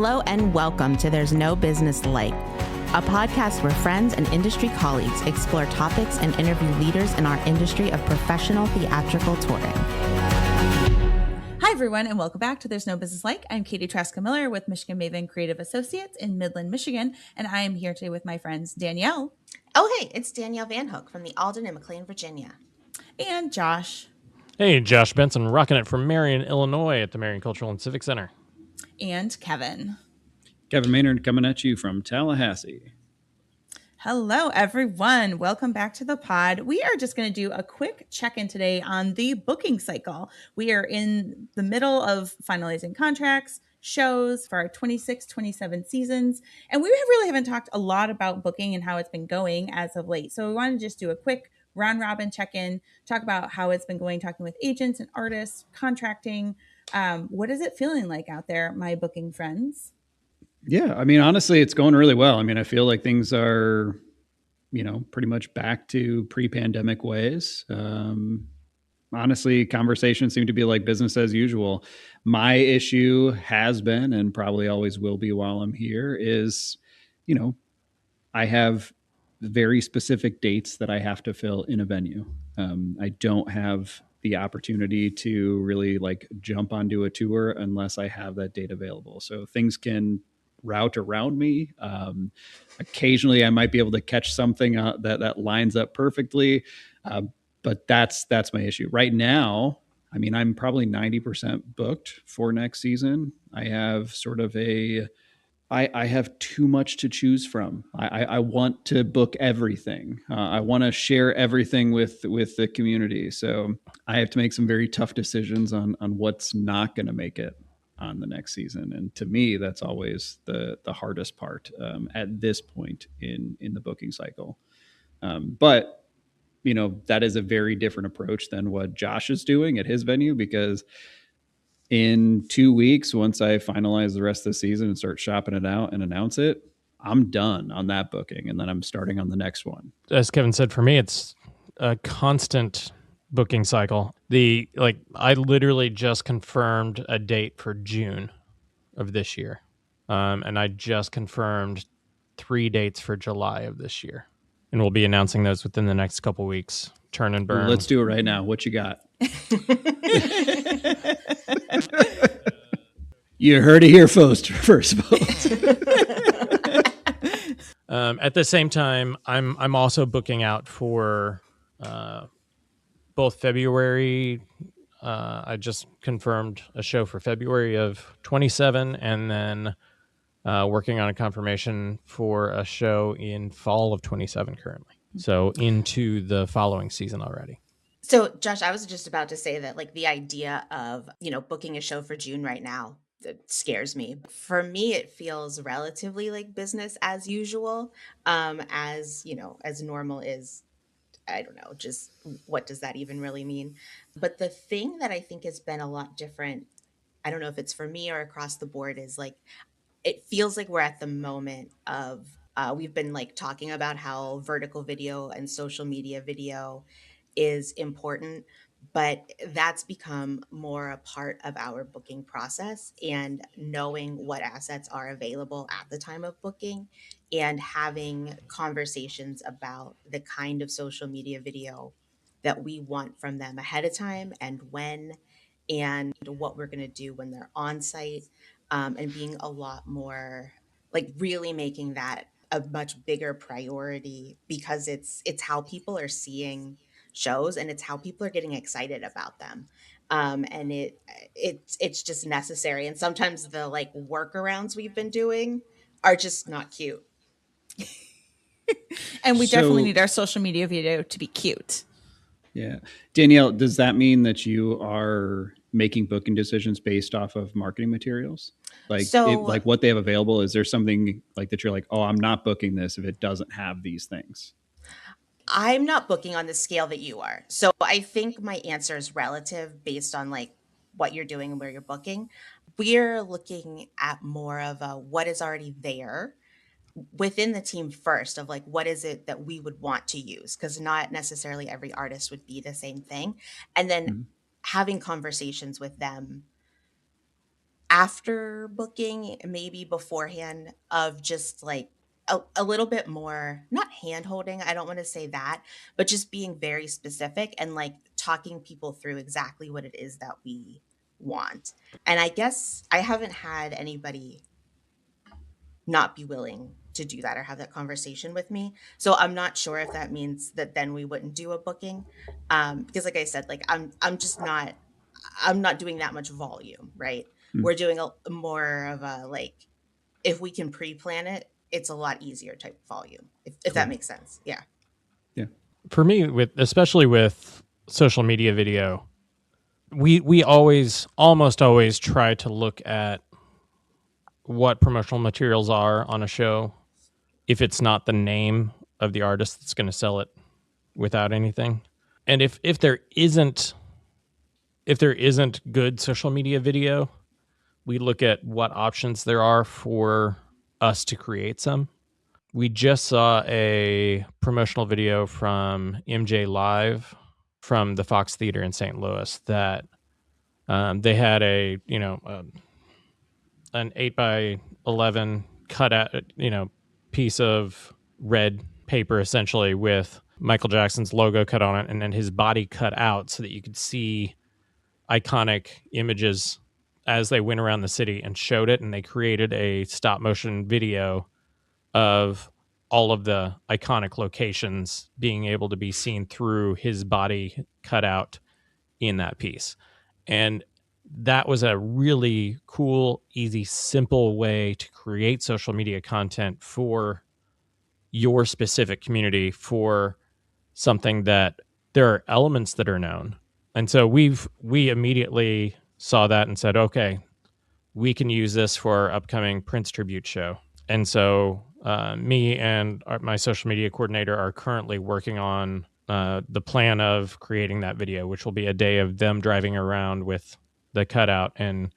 Hello and welcome to There's No Business Like, a podcast where friends and industry colleagues explore topics and interview leaders in our industry of professional theatrical touring. Hi, everyone, and welcome back to There's No Business Like. I'm Katie Traska-Miller with Michigan Maven Creative Associates in Midland, Michigan, and I am here today with my friends Danielle. Oh, hey, it's Danielle Van Hook from the Alden in McLean, Virginia. And Josh. Hey, Josh Benson, rocking it from Marion, Illinois at the Marion Cultural and Civic Center. And Kevin. Kevin Maynard coming at you from Tallahassee. Hello, everyone. Welcome back to the pod. We are just going to do a quick check-in today on the booking cycle. We are in the middle of finalizing contracts, shows for our 26-27 seasons, and we really haven't talked a lot about booking and how it's been going as of late. So we want to just do a quick round robin check-in, talk about how it's been going, talking with agents and artists, contracting. What is it feeling like out there, my booking friends? Yeah, I mean, honestly, it's going really well. I mean, I feel like things are, pretty much back to pre-pandemic ways. Honestly, conversations seem to be like business as usual. My issue has been, and probably always will be while I'm here, is, I have very specific dates that I have to fill in a venue. I don't have the opportunity to really jump onto a tour unless I have that date available. So things can route around me. Occasionally I might be able to catch something that lines up perfectly. But that's my issue right now. I mean, I'm probably 90% booked for next season. I have sort of I have too much to choose from. I want to book everything. I want to share everything with the community. So I have to make some very tough decisions on what's not going to make it on the next season. And to me, that's always the hardest part at this point in the booking cycle. But that is a very different approach than what Josh is doing at his venue, because in 2 weeks, once I finalize the rest of the season and start shopping it out and announce it, I'm done on that booking. And then I'm starting on the next one. As Kevin said, for me, it's a constant booking cycle. I literally just confirmed a date for June of this year. And I just confirmed 3 dates for July of this year. And we'll be announcing those within the next couple weeks. Turn and burn. Let's do it right now. What you got? You heard it here first, folks. At the same time, I'm also booking out for both February. I just confirmed a show for February of 27, and then working on a confirmation for a show in fall of 27 currently. So into the following season already. So, Josh, I was just about to say that the idea of, booking a show for June right now, that scares me. For me, it feels relatively like business as usual, as normal is. I don't know, just what does that even really mean? But the thing that I think has been a lot different, I don't know if it's for me or across the board, is it feels like we're at the moment of, we've been talking about how vertical video and social media video is important, but that's become more a part of our booking process, and knowing what assets are available at the time of booking and having conversations about the kind of social media video that we want from them ahead of time, and when, and what we're going to do when they're on site, and being a lot more really making that a much bigger priority, because it's how people are seeing shows and it's how people are getting excited about them. And it's just necessary. And sometimes the workarounds we've been doing are just not cute. And we definitely need our social media video to be cute. Yeah. Danielle, does that mean that you are making booking decisions based off of marketing materials? What they have available? Is there something that you're oh, I'm not booking this if it doesn't have these things? I'm not booking on the scale that you are. So I think my answer is relative based on what you're doing and where you're booking. We're looking at more of what is already there within the team first, of what is it that we would want to use, because not necessarily every artist would be the same thing. And then having conversations with them after booking, maybe beforehand, of just like a little bit more, not hand holding, I don't want to say that, but just being very specific and like talking people through exactly what it is that we want. And I guess I haven't had anybody not be willing to do that or have that conversation with me. So I'm not sure if that means that then we wouldn't do a booking. Because like I said, like I'm not doing that much volume, right? Mm. We're doing a more of a like, if we can pre-plan it, it's a lot easier type volume, if that Cool. makes sense. Yeah. Yeah. For me, especially with social media video, we almost always try to look at what promotional materials are on a show if it's not the name of the artist that's going to sell it without anything. And if there isn't good social media video, we look at what options there are for us to create some. We just saw a promotional video from MJ Live from the Fox Theater in St. Louis that they had an 8x11 cut out, piece of red paper essentially with Michael Jackson's logo cut on it and then his body cut out so that you could see iconic images as they went around the city and showed it. And they created a stop motion video of all of the iconic locations being able to be seen through his body cut out in that piece. And that was a really cool, easy, simple way to create social media content for your specific community for something that there are elements that are known. And so we immediately saw that and said, okay, we can use this for our upcoming Prince tribute show. And so me and my social media coordinator are currently working on the plan of creating that video, which will be a day of them driving around with the cutout, and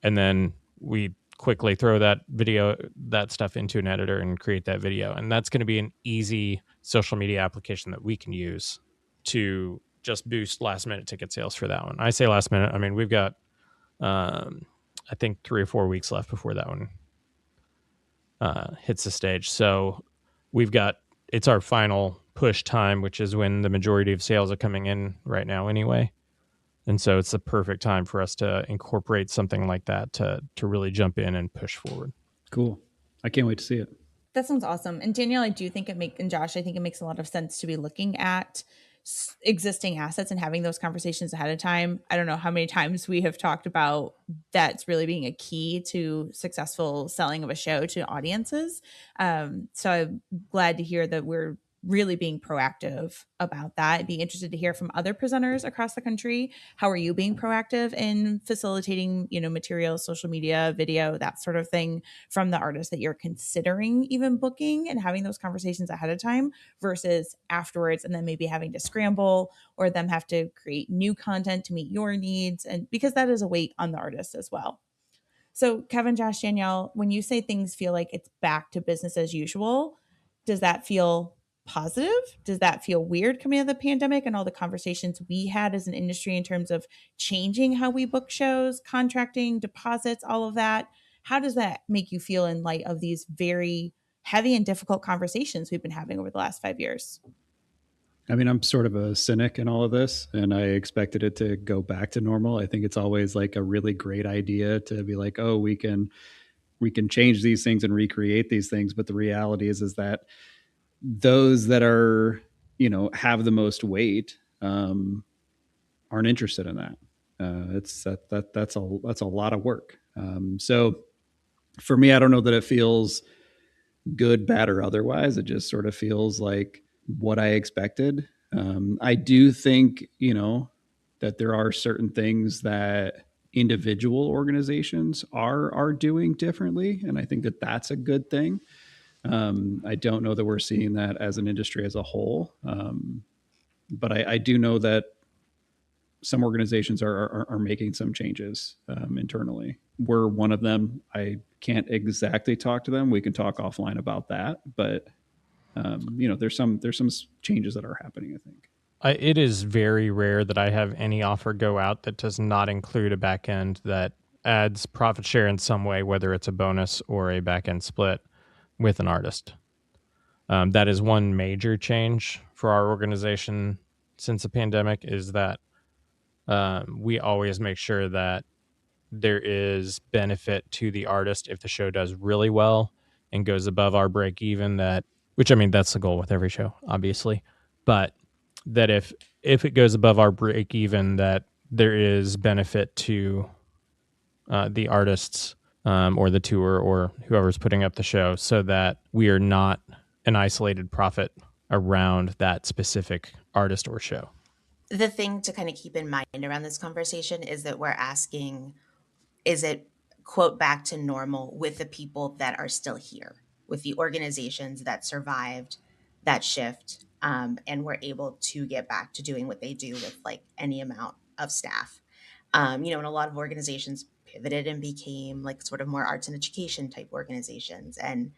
then we quickly throw that stuff into an editor and create that video. And that's going to be an easy social media application that we can use to just boost last minute ticket sales for that one. I say last minute, I mean, we've got, I think 3 or 4 weeks left before that one hits the stage. So it's our final push time, which is when the majority of sales are coming in right now anyway. And so it's the perfect time for us to incorporate something like that to really jump in and push forward. Cool. I can't wait to see it. That sounds awesome. And Danielle, I do think and Josh, I think it makes a lot of sense to be looking at existing assets and having those conversations ahead of time. I don't know how many times we have talked about that's really being a key to successful selling of a show to audiences. So I'm glad to hear that we're really being proactive about that. I'd be interested to hear from other presenters across the country. How are you being proactive in facilitating, materials, social media, video, that sort of thing from the artists that you're considering even booking, and having those conversations ahead of time versus afterwards, and then maybe having to scramble or them have to create new content to meet your needs, and because that is a weight on the artist as well. So Kevin, Josh, Danielle, when you say things feel like it's back to business as usual, does that feel positive? Does that feel weird coming out of the pandemic and all the conversations we had as an industry in terms of changing how we book shows, contracting, deposits, all of that? How does that make you feel in light of these very heavy and difficult conversations we've been having over the last 5 years? I mean, I'm sort of a cynic in all of this, and I expected it to go back to normal. I think it's always like a really great idea to be like, oh, we can change these things and recreate these things. But the reality is that those that are, have the most weight aren't interested in that. That's a lot of work. So for me, I don't know that it feels good, bad, or otherwise. It just sort of feels like what I expected. I do think, that there are certain things that individual organizations are doing differently. And I think that that's a good thing. I don't know that we're seeing that as an industry as a whole. But I do know that some organizations are making some changes internally. We're one of them. I can't exactly talk to them. We can talk offline about that, but there's some changes that are happening, I think. It is very rare that I have any offer go out that does not include a back end that adds profit share in some way, whether it's a bonus or a back end split with an artist. That is one major change for our organization since the pandemic, is that we always make sure that there is benefit to the artist if the show does really well and goes above our break even, which I mean, that's the goal with every show, obviously, but that if it goes above our break even, that there is benefit to the artists or the tour or whoever's putting up the show, so that we are not an isolated profit around that specific artist or show. The thing to kind of keep in mind around this conversation is that we're asking, is it, quote, back to normal with the people that are still here, with the organizations that survived that shift, and were able to get back to doing what they do with like any amount of staff. And a lot of organizations pivoted and became like sort of more arts and education type organizations. And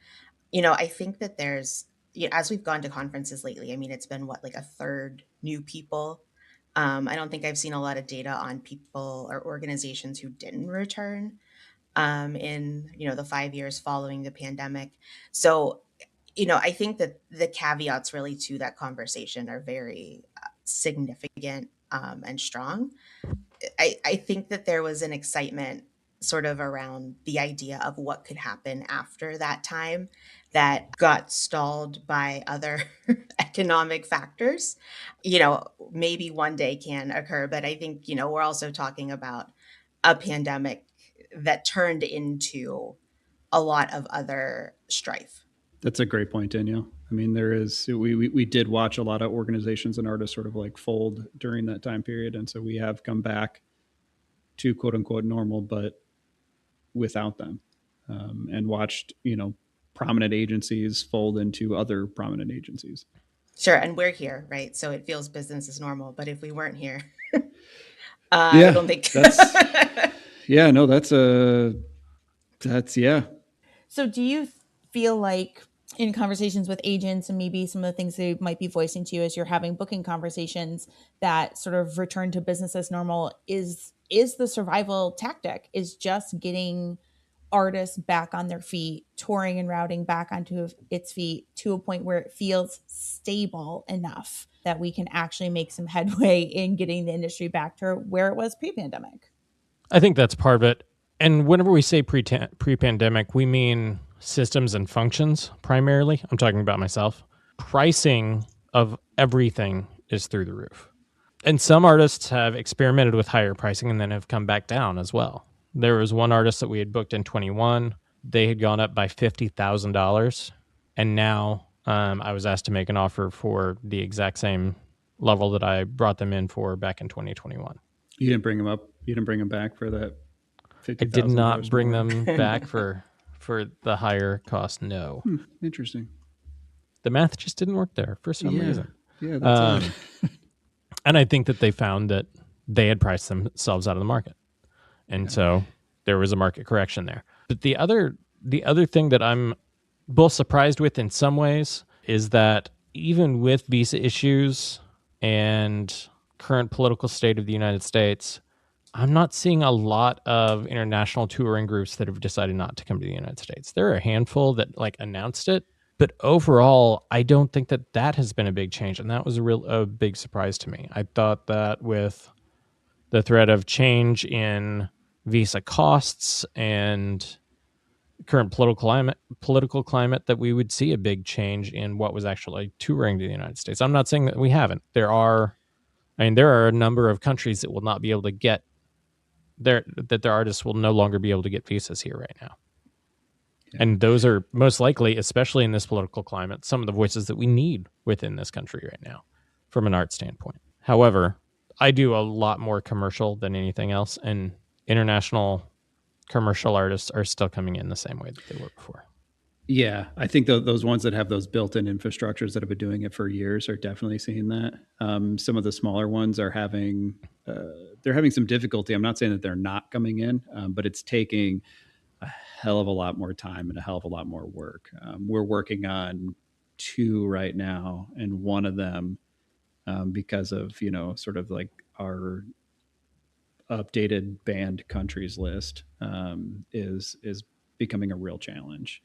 I think that there's, as we've gone to conferences lately, I mean, it's been like a third new people. I don't think I've seen a lot of data on people or organizations who didn't return in, the 5 years following the pandemic. So, I think that the caveats really to that conversation are very significant and strong. I think that there was an excitement sort of around the idea of what could happen after that time that got stalled by other economic factors. Maybe one day can occur, but I think, we're also talking about a pandemic that turned into a lot of other strife. That's a great point, Danielle. I mean, we did watch a lot of organizations and artists sort of like fold during that time period. And so we have come back to quote unquote normal, but without them, and watched, prominent agencies fold into other prominent agencies. Sure. And we're here, right? So it feels business as normal. But if we weren't here, Yeah, I don't think. Yeah, no, that's yeah. So do you feel like in conversations with agents and maybe some of the things they might be voicing to you as you're having booking conversations, that sort of return to business as normal is the survival tactic, is just getting artists back on their feet, touring and routing back onto its feet to a point where it feels stable enough that we can actually make some headway in getting the industry back to where it was pre-pandemic? I think that's part of it. And whenever we say pre-pandemic, we mean systems and functions primarily. I'm talking about myself. Pricing of everything is through the roof. And some artists have experimented with higher pricing and then have come back down as well. There was one artist that we had booked in 21. They had gone up by $50,000. And now I was asked to make an offer for the exact same level that I brought them in for back in 2021. You didn't bring them up? You didn't bring them back for that $50,000? I did not bring them back for the higher cost, no. Interesting. The math just didn't work there for some reason. Yeah, that's and I think that they found that they had priced themselves out of the market. And so there was a market correction there. But the other thing that I'm both surprised with in some ways is that even with visa issues and current political state of the United States, I'm not seeing a lot of international touring groups that have decided not to come to the United States. There are a handful that like announced it, but overall, I don't think that has been a big change. And that was a big surprise to me. I thought that with the threat of change in visa costs and current political climate, that we would see a big change in what was actually touring to the United States. I'm not saying that we haven't. There are a number of countries that will not be able to get their artists will no longer be able to get visas here right now. Yeah. And those are most likely, especially in this political climate, some of the voices that we need within this country right now from an art standpoint. However, I do a lot more commercial than anything else, and international commercial artists are still coming in the same way that they were before. Yeah, I think those ones that have those built-in infrastructures that have been doing it for years are definitely seeing that. Some of the smaller ones are having some difficulty. I'm not saying that they're not coming in, but it's taking a hell of a lot more time and a hell of a lot more work. We're working on 2 right now, and one of them, because of sort of like our updated banned countries list is becoming a real challenge.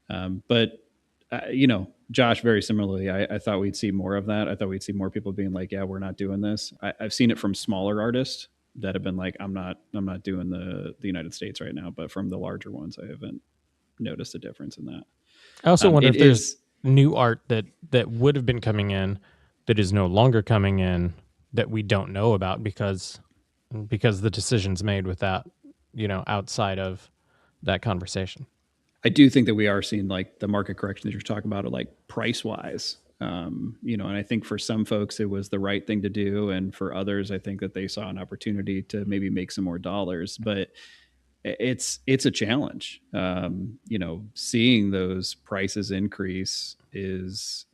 But Josh, very similarly, I thought we'd see more of that. I thought we'd see more people being like, yeah, we're not doing this. I've seen it from smaller artists that have been like, I'm not doing the United States right now. But from the larger ones, I haven't noticed a difference in that. I also wonder if there's new art that would have been coming in that is no longer coming in that we don't know about because the decision's made with that, outside of that conversation. I do think that we are seeing like the market correction that you're talking about, like price wise, and I think for some folks it was the right thing to do, and for others, I think that they saw an opportunity to maybe make some more dollars. But it's a challenge. Seeing those prices increase is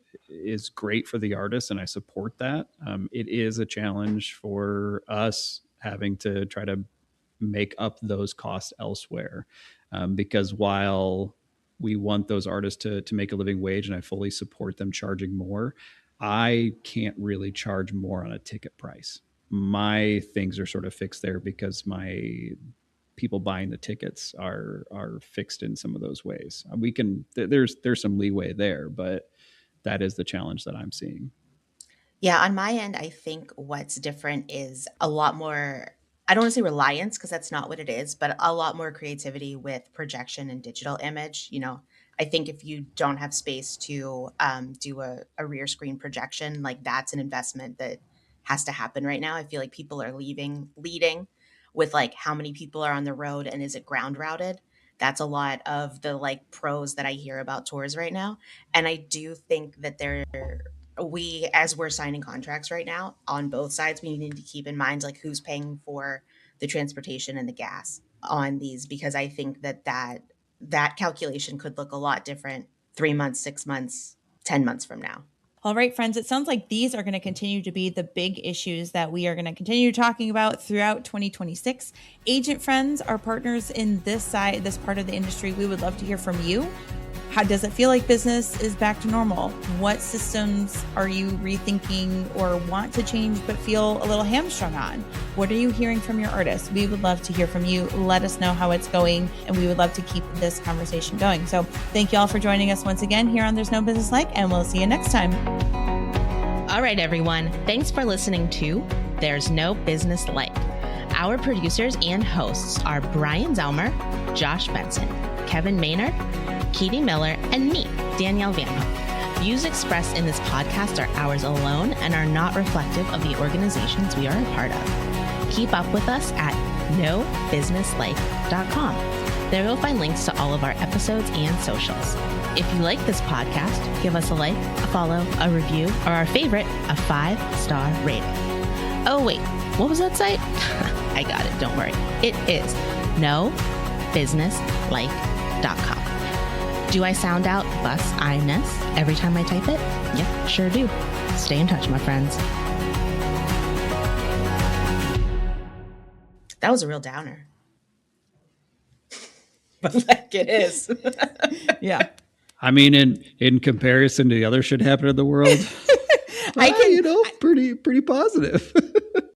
great for the artists, and I support that. It is a challenge for us having to try to make up those costs elsewhere. Because while we want those artists to make a living wage, and I fully support them charging more, I can't really charge more on a ticket price. My things are sort of fixed there because my people buying the tickets are fixed in some of those ways. We can there's some leeway there, but that is the challenge that I'm seeing. Yeah, on my end, I think what's different is a lot more, I don't want to say reliance because that's not what it is, but a lot more creativity with projection and digital image. I think if you don't have space to do a rear screen projection, like that's an investment that has to happen right now. I feel like people are leading with like how many people are on the road and is it ground routed? That's a lot of the like pros that I hear about tours right now. And I do think that as we're signing contracts right now on both sides, we need to keep in mind like who's paying for the transportation and the gas on these, because I think that calculation could look a lot different 3 months, 6 months, 10 months from now. All right, friends, it sounds like these are going to continue to be the big issues that we are going to continue talking about throughout 2026. Agent friends, our partners in this part of the industry, we would love to hear from you. How does it feel like business is back to normal? What systems are you rethinking or want to change but feel a little hamstrung on? What are you hearing from your artists? We would love to hear from you. Let us know how it's going, and we would love to keep this conversation going. So thank you all for joining us once again here on There's No Business Like, and we'll see you next time. All right, everyone. Thanks for listening to There's No Business Like. Our producers and hosts are Brian Zelmer, Josh Benson, Kevin Maynard, Katie Miller, and me, Danielle Van Hook. Views expressed in this podcast are ours alone and are not reflective of the organizations we are a part of. Keep up with us at nobusinesslike.com. There you'll find links to all of our episodes and socials. If you like this podcast, give us a like, a follow, a review, or our favorite, a 5-star rating. Oh wait, what was that site? I got it, don't worry. It is nobusinesslike.com. Do I sound out bus-I-ness every time I type it? Yep, sure do. Stay in touch, my friends. That was a real downer. But like it is. Yeah. I mean, in comparison to the other shit happening in the world, pretty positive.